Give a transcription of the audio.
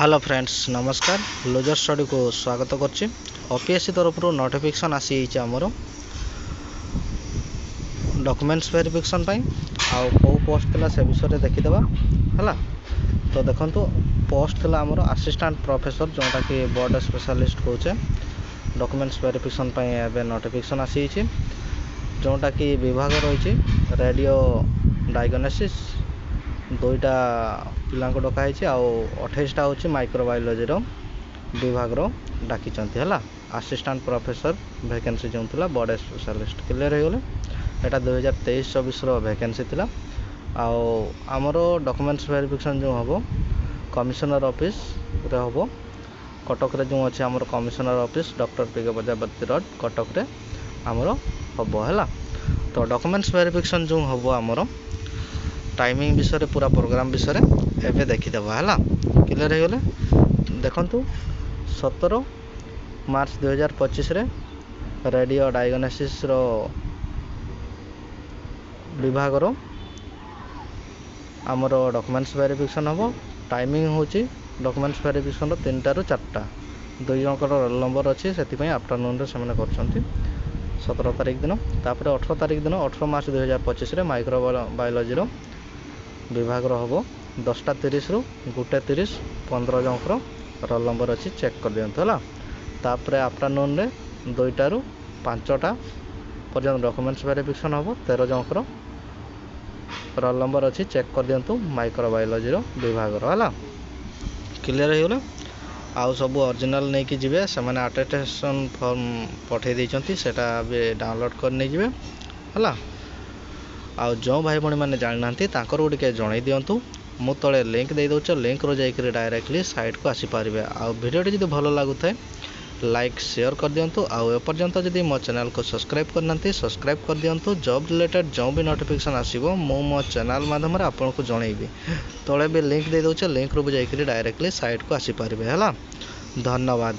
Hello friends नमस्कार loser study को स्वागत करछि। ओपीएससी तरफ नोटिफिकेशन आसी आमर डॉक्यूमेंट्स वेरिफिकेशन आउ को पोस्ट थिला से विषय देखिदेबा हला। तो देखंतु पोस्ट थिला आमर असिस्टेंट प्रोफेसर जोटा कि बोर्ड स्पेशलिस्ट कहचे डॉक्यूमेंट्स वेरिफिकेशन एबे नोटिफिकेशन आसी जोटा कि विभाग रही रेडियो डायग्नोसिस दुईटा पिला डकाई आउ 28टा हूँ माइक्रोबायोलॉजी विभाग डाकी है असिस्टेंट प्रोफेसर वैकेंसी जो थी बोर्ड स्पेशलिस्ट क्लियर हो गले। यहाँ 2023-24 वैकेंसी थिला। आमर डॉक्यूमेंट्स वेरिफिकेशन जो हम कमिशनर ऑफिस रे हम कटक रे जो अच्छे आमर commissioner office doctor PK. Prajapati road Cuttack रे आमर हम है। तो डॉक्यूमेंट्स वेरिफिकेशन जो हम आमर टाइमिंग विषय पूरा प्रोग्राम विषय एवं देखीदेव है क्लियर हो गले। देखंतु 17 मार्च 2025 रे रेडियो डायग्नोसिस विभाग आमर डॉक्यूमेंट्स वेरिफिकेशन हम टाइमिंग हूँ डॉक्यूमेंट्स वेरिफिकेशन 3टा ରୁ 4टा 2 जनकर रोल नंबर अच्छी से आफ्टरनून रे सेमाने करछंती 17 तारिख दिन। तापर 18 तारिख दिन 18 मार्च 2025 रे माइक्रोबायोलॉजी विभाग हम 10:30 ରୁ 1:30 15 जनकर रोल नंबर अच्छी चेक कर दिंतु है। तापर आफ्टरनून रे 2टा ରୁ 5टा पर्यंत डॉक्यूमेंट्स वेरिफिकेशन हम 13 जनकर रोल नंबर अच्छी चेक कर दिंतु माइक्रोबायोलॉजी विभाग है क्लियर हो गले। आउ सब ओरिजिनल नहीं कि जिवे से माने अटेस्टेशन फॉर्म पठे देइचंती सेटा भी डाउनलोड कर नहीं जिवे हला। आउ जो भाई भणी माने जानि नांती ताकर गुटे जणै दियंतु मु तळे लिंक दे दउछ लिंक रो जाई करी डायरेक्टली साइट को आसी पारिबे। आउ वीडियो जदि भलो लागु थाए लाइक शेयर कर दियंतु। आउ ए पर्यंत जदि मो चैनल को सब्सक्राइब करनांती सब्सक्राइब कर दियंतु। जॉब रिलेटेड जो भी नोटिफिकेशन आसीबो मो चैनल माध्यम रे आपन को जणैबी। तळे भी लिंक दे दउछ लिंक रो जाई करी डायरेक्टली साइट को आसी पारिबे हला। धन्यवाद।